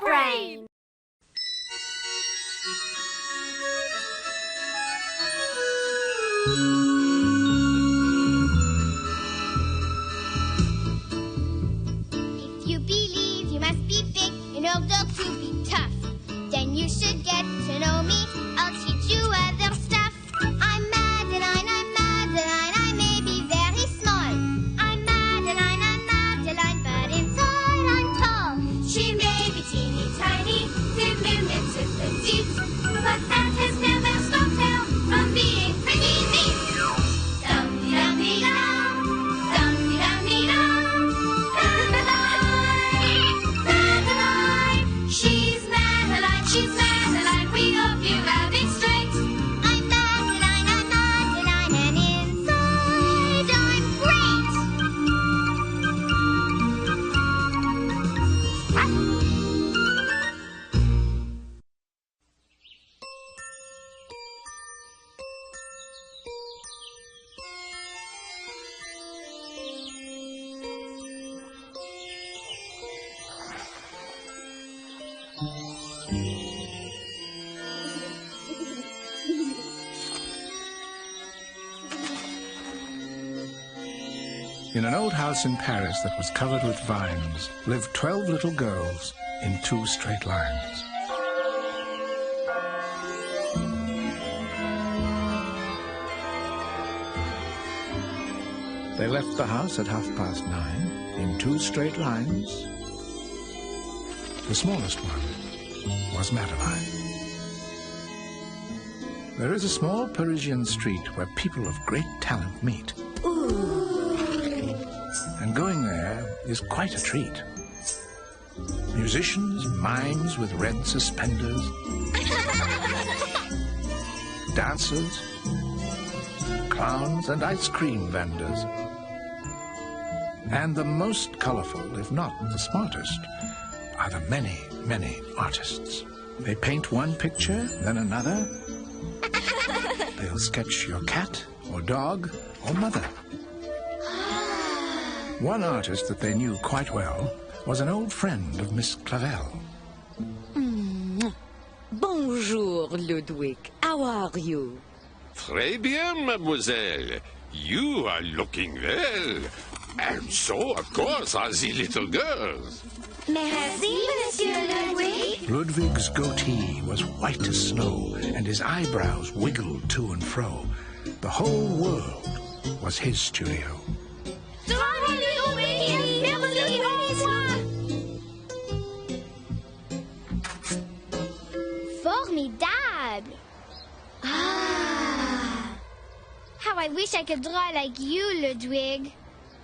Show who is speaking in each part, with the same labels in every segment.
Speaker 1: WildBrain!
Speaker 2: If you believe you must be big in order to be tough, then you should get to know me. I'll teach you other stuff. I'm Madeline, I may be very small. I'm Madeline, but inside I'm tall. She may be teeny tiny, 10 minutes at the teeth, but that has never stopped her from being pretty neat. Dum-dee-dum-dee-dum, dum-dee-dum-dee-dum. Madeline, she's Madeline, we hope you have it straight. I'm Madeline, and inside I'm great.
Speaker 3: In an old house in Paris that was covered with vines lived 12 little girls in 2 straight lines. They left the house at 9:30 in 2 straight lines. The smallest one was Madeline. There is a small Parisian street where people of great talent meet. And going there is quite a treat. Musicians, mimes with red suspenders, dancers, clowns and ice cream vendors. And the most colorful, if not the smartest, are the many, many artists. They paint one picture, then another. They'll sketch your cat or dog or mother. One artist that they knew quite well was an old friend of Miss Clavel.
Speaker 4: Bonjour, Ludwig. How are you?
Speaker 5: Très bien, mademoiselle. You are looking well. And so, of course, are the little girls.
Speaker 2: Merci, Monsieur Ludwig.
Speaker 3: Ludwig's goatee was white as snow, and his eyebrows wiggled to and fro. The whole world was his studio.
Speaker 2: Formidable! How I wish I could draw like you, Ludwig.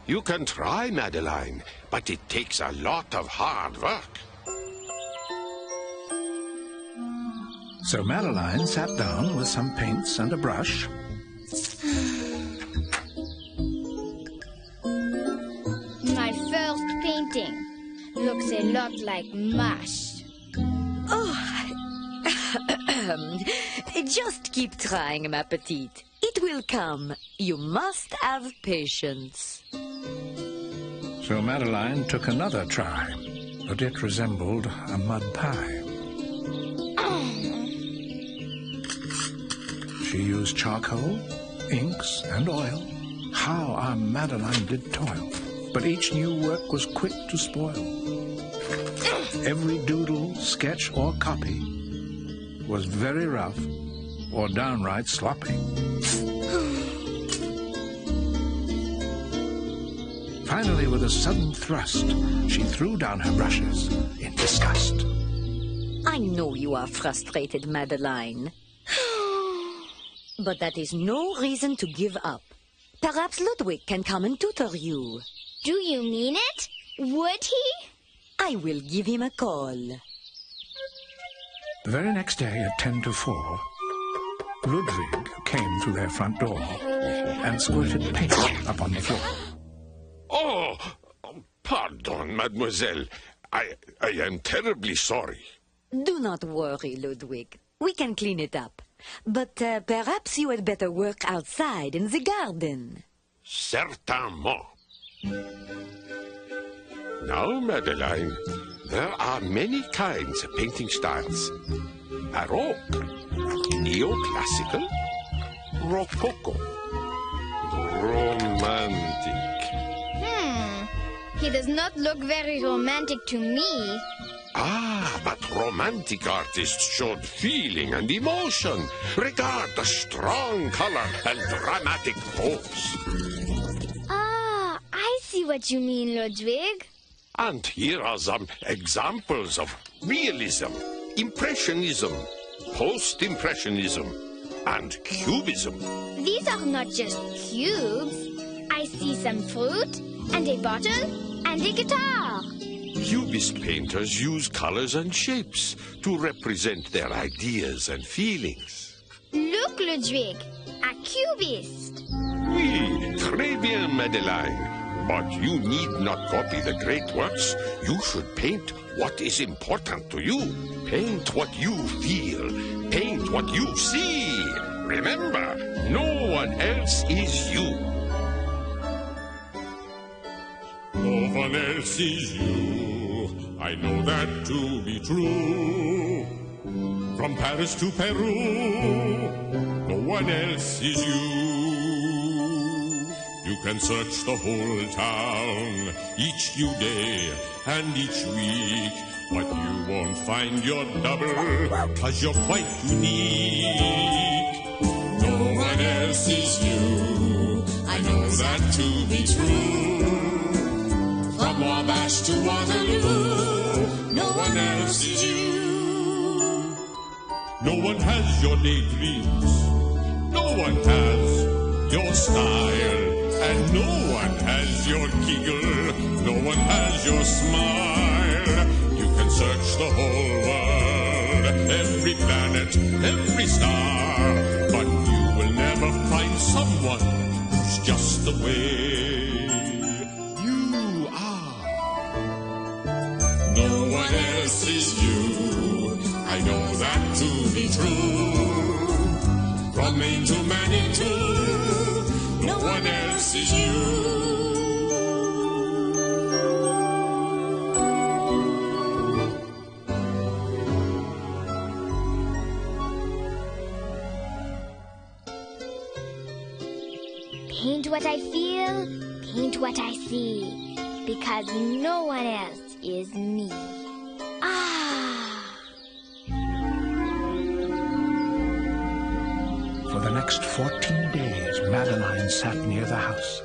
Speaker 5: You can try, Madeline, but it takes a lot of hard work.
Speaker 3: So Madeline sat down with some paints and a brush.
Speaker 2: My first painting looks a lot like mush.
Speaker 4: Oh, just keep trying, ma petite. It will come. You must have patience.
Speaker 3: So Madeline took another try, but it resembled a mud pie. She used charcoal, inks, and oil. How our Madeline did toil, but each new work was quick to spoil. Every doodle, sketch, or copy was very rough or downright sloppy. Finally, with a sudden thrust, she threw down her brushes in disgust.
Speaker 4: I know you are frustrated, Madeline. But that is no reason to give up. Perhaps Ludwig can come and tutor you.
Speaker 2: Do you mean it? Would he?
Speaker 4: I will give him a call.
Speaker 3: The very next day at 3:50, Ludwig came through their front door and squirted paint up on the floor.
Speaker 5: Oh, pardon, mademoiselle. I am terribly sorry.
Speaker 4: Do not worry, Ludwig. We can clean it up. But perhaps you had better work outside in the garden.
Speaker 5: Certainement. Now, Madeline, there are many kinds of painting styles. Baroque, neoclassical, rococo, romantic.
Speaker 2: He does not look very romantic to me.
Speaker 5: Ah, but romantic artists showed feeling and emotion. Regard the strong color and dramatic pose.
Speaker 2: Ah, I see what you mean, Ludwig.
Speaker 5: And here are some examples of realism, impressionism, post-impressionism, and cubism.
Speaker 2: These are not just cubes. I see some fruit, and a bottle, and a guitar.
Speaker 5: Cubist painters use colors and shapes to represent their ideas and feelings.
Speaker 2: Look, Ludwig, a cubist.
Speaker 5: Oui, très bien, Madeline. But you need not copy the great works. You should paint what is important to you. Paint what you feel. Paint what you see. Remember, no one else is you.
Speaker 1: No one else is you. I know that to be true. From Paris to Peru, no one else is you. You can search the whole town each new day and each week, but you won't find your double, 'cause you're quite unique. No one else is you. I know that to be true. From Wabash to Waterloo, no one else is you. No one has your daydreams. No one has your style. And no one has your giggle, no one has your smile. You can search the whole world, every planet, every star, but you will never find someone who's just the way you are. No one else is you, I know that to be true. From Maine to Manitou, no one else is you.
Speaker 2: Paint what I feel, paint what I see, because no one else is me.
Speaker 3: For the next 14 days, Madeline sat near the house.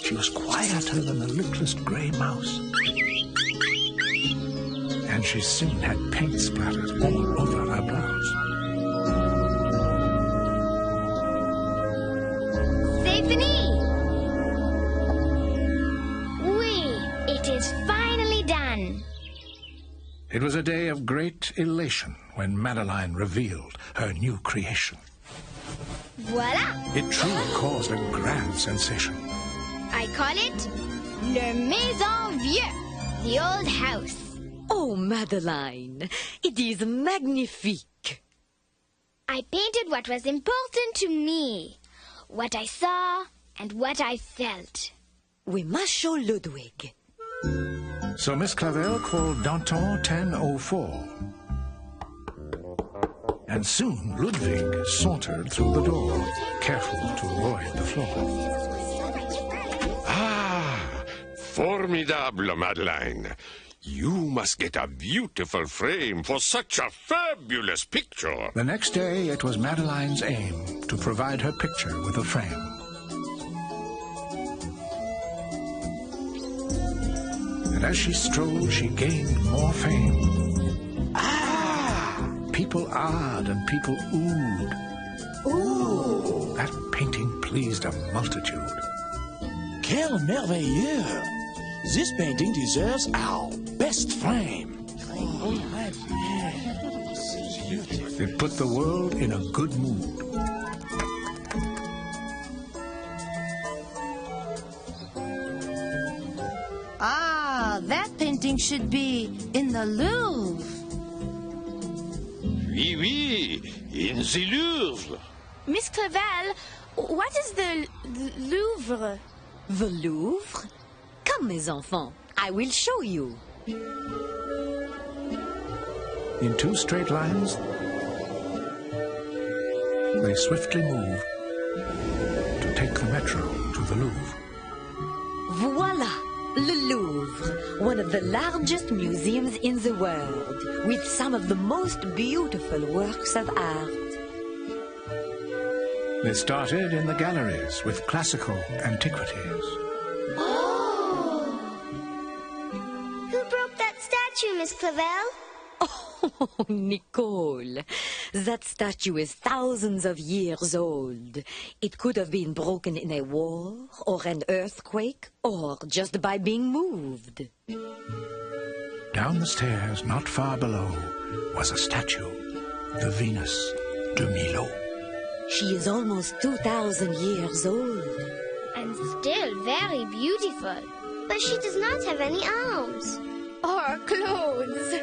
Speaker 3: She was quieter than the littlest gray mouse. And she soon had paint splatters all over her blouse.
Speaker 2: C'est fini! Oui, it is finally done.
Speaker 3: It was a day of great elation when Madeline revealed her new creation.
Speaker 2: Voila!
Speaker 3: It truly caused a grand sensation.
Speaker 2: I call it Le Maison Vieux, the old house.
Speaker 4: Oh, Madeline, it is magnifique.
Speaker 2: I painted what was important to me, what I saw and what I felt.
Speaker 4: We must show Ludwig.
Speaker 3: So Miss Clavel called Danton 1004. And soon Ludwig sauntered through the door, careful to avoid the floor.
Speaker 5: Ah, formidable, Madeline. You must get a beautiful frame for such a fabulous picture.
Speaker 3: The next day, it was Madeline's aim to provide her picture with a frame. And as she strode, she gained more fame. People ahed and people oohed.
Speaker 6: Ooh!
Speaker 3: That painting pleased a multitude.
Speaker 6: Quel merveilleux! This painting deserves our best frame.
Speaker 3: It put the world in a good mood.
Speaker 7: Ah, that painting should be in the Louvre.
Speaker 5: Oui, oui, in the Louvre.
Speaker 7: Miss Clavel, what is the Louvre?
Speaker 4: The Louvre? Come, mes enfants, I will show you.
Speaker 3: In 2 straight lines, they swiftly move to take the metro to the Louvre.
Speaker 4: Voila! Le Louvre, one of the largest museums in the world, with some of the most beautiful works of art.
Speaker 3: They started in the galleries with classical antiquities.
Speaker 2: Oh! Who broke that statue, Miss Clavel?
Speaker 4: Oh, Nicole, that statue is thousands of years old. It could have been broken in a war, or an earthquake, or just by being moved.
Speaker 3: Down the stairs, not far below, was a statue, the Venus de Milo.
Speaker 4: She is almost 2,000 years old.
Speaker 2: And still very beautiful. But she does not have any arms.
Speaker 4: Or clothes.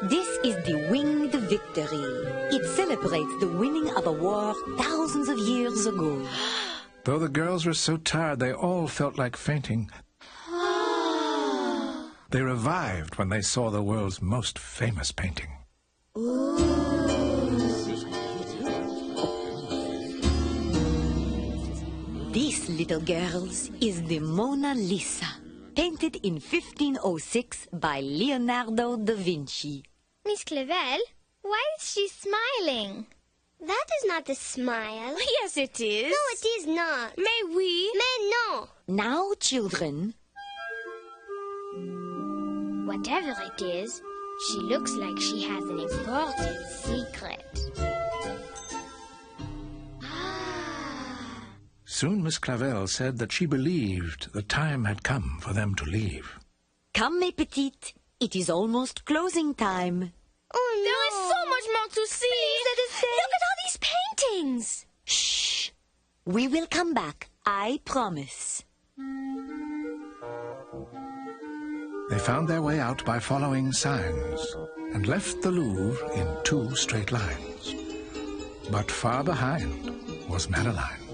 Speaker 4: This is the Winged Victory. It celebrates the winning of a war thousands of years ago.
Speaker 3: Though the girls were so tired they all felt like fainting, they revived when they saw the world's most famous painting.
Speaker 4: This, little girls, is the Mona Lisa, painted in 1506 by Leonardo da Vinci.
Speaker 2: Miss Clavel, why is she smiling? That is not a smile.
Speaker 7: Yes, it is.
Speaker 2: No, it is not.
Speaker 7: May we?
Speaker 2: Mais no.
Speaker 4: Now, children,
Speaker 2: Whatever it is, she looks like she has an important secret.
Speaker 3: Soon Miss Clavel said that she believed the time had come for them to leave.
Speaker 4: come, mes petites. It is almost closing time.
Speaker 2: Oh, no.
Speaker 7: There is so much more to see.
Speaker 2: Please let us stay.
Speaker 7: Look at all these paintings.
Speaker 4: Shh! We will come back, I promise.
Speaker 3: They found their way out by following signs and left the Louvre in 2 straight lines. But far behind was Madeline.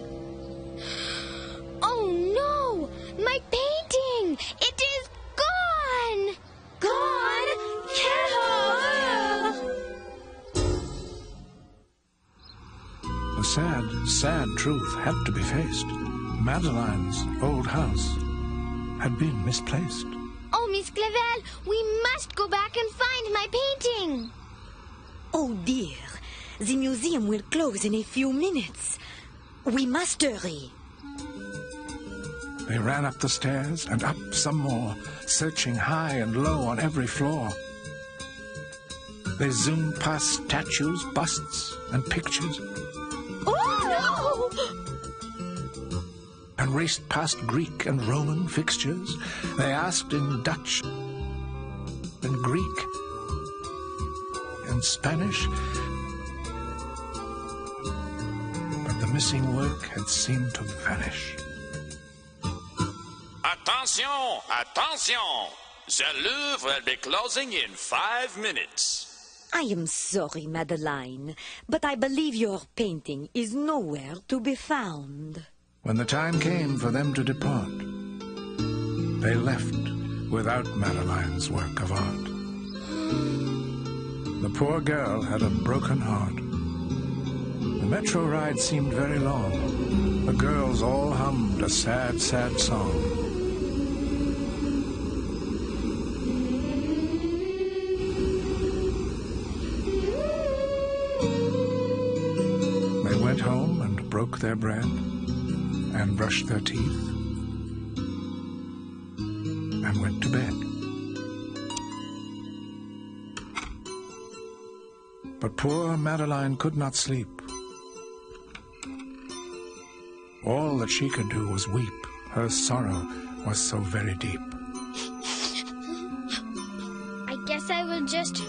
Speaker 2: Oh, no. My painting. It is gone.
Speaker 7: Gone? Quelle horreur!
Speaker 3: The sad, sad truth had to be faced. Madeline's old house had been misplaced.
Speaker 2: Oh, Miss Clavel, we must go back and find my painting.
Speaker 4: Oh dear, the museum will close in a few minutes. We must hurry.
Speaker 3: They ran up the stairs and up some more, searching high and low on every floor. They zoomed past statues, busts, and pictures,
Speaker 7: Oh, no!
Speaker 3: and raced past Greek and Roman fixtures. They asked in Dutch and Greek and Spanish, but the missing work had seemed to vanish.
Speaker 6: Attention! Attention! The Louvre will be closing in 5 minutes.
Speaker 4: I am sorry, Madeline, but I believe your painting is nowhere to be found.
Speaker 3: When the time came for them to depart, they left without Madeline's work of art. The poor girl had a broken heart. The metro ride seemed very long. The girls all hummed a sad, sad song. They went home and broke their bread and brushed their teeth and went to bed. But poor Madeline could not sleep. All that she could do was weep. Her sorrow was so very deep.
Speaker 2: I guess I will just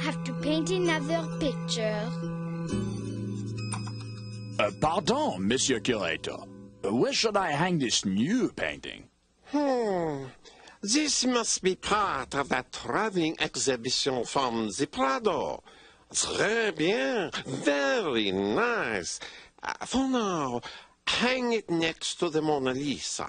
Speaker 2: have to paint another picture.
Speaker 6: Pardon, Monsieur Curator. Where should I hang this new painting?
Speaker 5: This must be part of that traveling exhibition from the Prado. Très bien. Very nice. For now, hang it next to the Mona Lisa.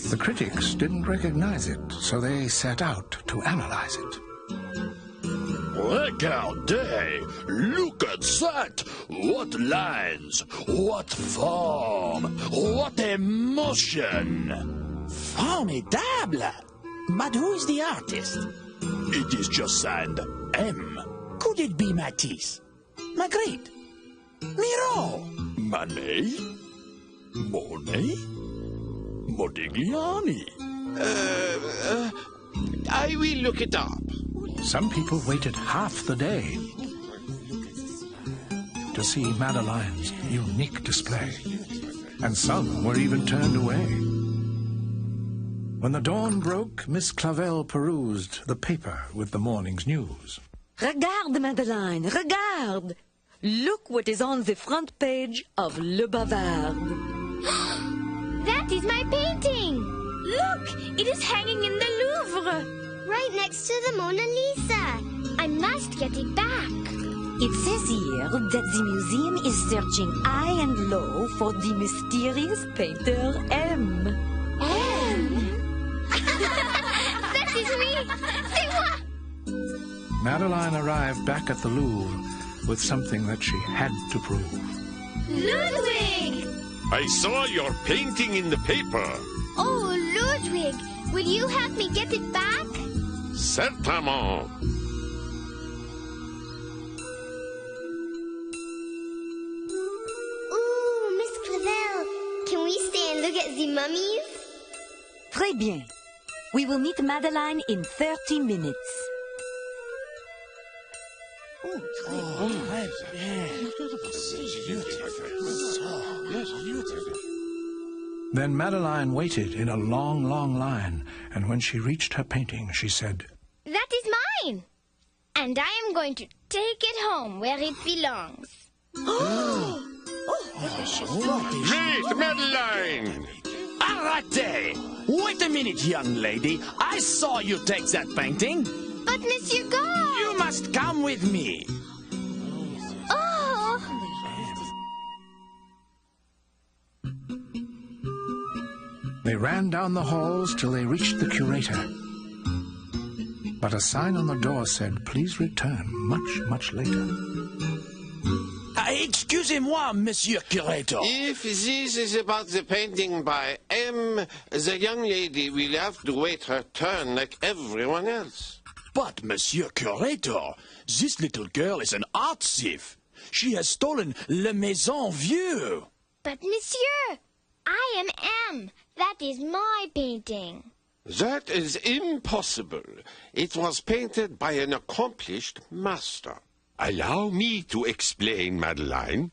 Speaker 3: The critics didn't recognize it, so they set out to analyze it.
Speaker 8: Regardez! Look at that! What lines! What form! What emotion!
Speaker 9: Formidable! But who is the artist?
Speaker 8: It is just signed M.
Speaker 9: Could it be Matisse? Magritte? Miro?
Speaker 8: Manet? Monet? Modigliani?
Speaker 5: I will look it up.
Speaker 3: Some people waited half the day to see Madeline's unique display, and some were even turned away. When the dawn broke, Miss Clavel perused the paper with the morning's news.
Speaker 4: Regarde, Madeline, regarde! Look what is on the front page of Le Bavard.
Speaker 2: That is my painting!
Speaker 10: Look! It is hanging in the Louvre!
Speaker 2: Right next to the Mona Lisa. I must get it back.
Speaker 4: It says here that the museum is searching high and low for the mysterious painter M.
Speaker 2: That is me! C'est moi!
Speaker 3: Madeline arrived back at the Louvre with something that she had to prove.
Speaker 2: Ludwig!
Speaker 5: I saw your painting in the paper.
Speaker 2: Oh, Ludwig, will you help me get it back?
Speaker 5: Certainement.
Speaker 2: Ooh, Miss Clavel, can we stay and look at the mummies?
Speaker 4: Très bien. We will meet Madeline in 30 minutes.
Speaker 3: Then Madeline waited in a long, long line, and when she reached her painting, she said,
Speaker 2: That is mine. And I am going to take it home where it belongs.
Speaker 5: Great, Madeline!
Speaker 9: Arrêtez! Wait a minute, young lady. I saw you take that painting.
Speaker 2: But Monsieur Gall!
Speaker 9: You must come with me.
Speaker 2: Oh!
Speaker 3: They ran down the halls till they reached the curator. But a sign on the door said, please return much, much later.
Speaker 9: Excusez-moi, Monsieur Curator.
Speaker 5: If this is about the painting by M, the young lady will have to wait her turn like everyone else.
Speaker 8: But, Monsieur Curator, this little girl is an art thief. She has stolen Le Maison Vieux.
Speaker 2: But Monsieur, I am M. That is my painting.
Speaker 5: That is impossible. It was painted by an accomplished master. Allow me to explain, Madeline.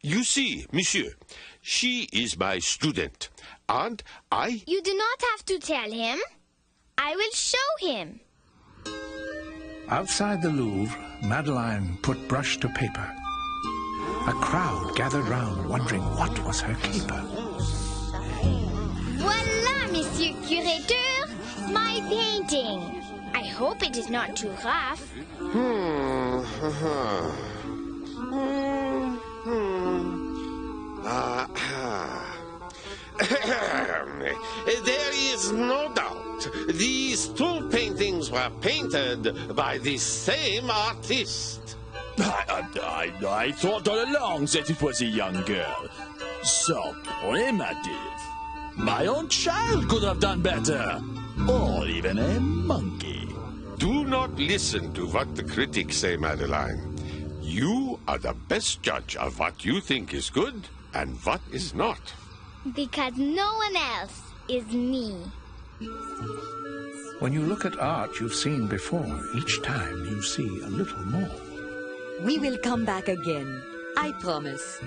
Speaker 5: You see, monsieur, she is my student, and I...
Speaker 2: You do not have to tell him. I will show him.
Speaker 3: Outside the Louvre, Madeline put brush to paper. A crowd gathered round, wondering what was her caper.
Speaker 2: Voila, Monsieur Curateur, my painting. I hope it is not too rough.
Speaker 5: There is no doubt these two paintings were painted by the same artist.
Speaker 8: I thought all along that it was a young girl. So primitive. My own child could have done better. Or even a monkey.
Speaker 5: Do not listen to what the critics say, Madeline. You are the best judge of what you think is good and what is not.
Speaker 2: Because no one else is me.
Speaker 3: When you look at art you've seen before, each time you see a little more.
Speaker 4: We will come back again. I promise.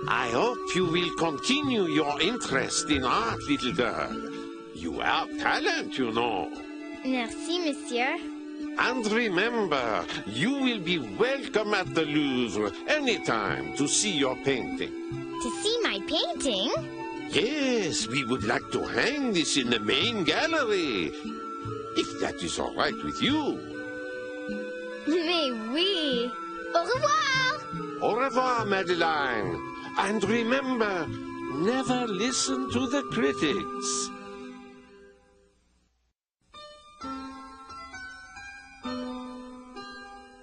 Speaker 5: I hope you will continue your interest in art, little girl. You have talent, you know.
Speaker 2: Merci, Monsieur.
Speaker 5: And remember, you will be welcome at the Louvre anytime to see your painting.
Speaker 2: To see my painting?
Speaker 5: Yes, we would like to hang this in the main gallery, if that is all right with you.
Speaker 2: Mais oui. Au revoir.
Speaker 5: Au revoir, Madeline. And remember, never listen to the critics.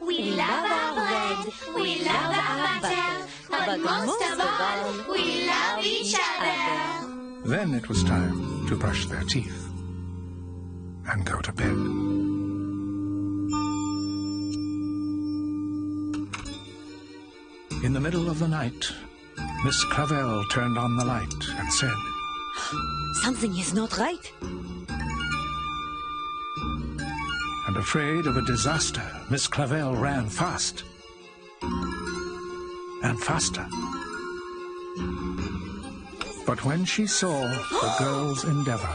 Speaker 10: We love our bread, we love our butter, but most of all, we love each other.
Speaker 3: Then it was time to brush their teeth and go to bed. In the middle of the night, Miss Clavel turned on the light and said,
Speaker 4: Something is not right.
Speaker 3: and afraid of a disaster, Miss Clavel ran fast and faster. But when she saw the girl's endeavor,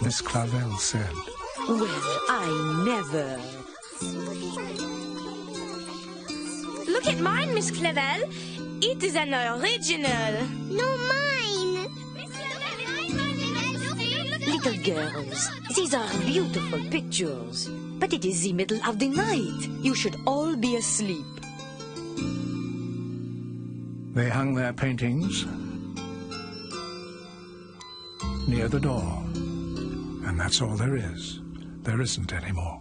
Speaker 3: Miss Clavel said,
Speaker 4: Well, I never.
Speaker 10: Look at mine, Miss Clavel. It is an original.
Speaker 2: No, mine.
Speaker 4: Little girls, these are beautiful pictures. But it is the middle of the night. You should all be asleep.
Speaker 3: They hung their paintings near the door. And that's all there is. There isn't any more.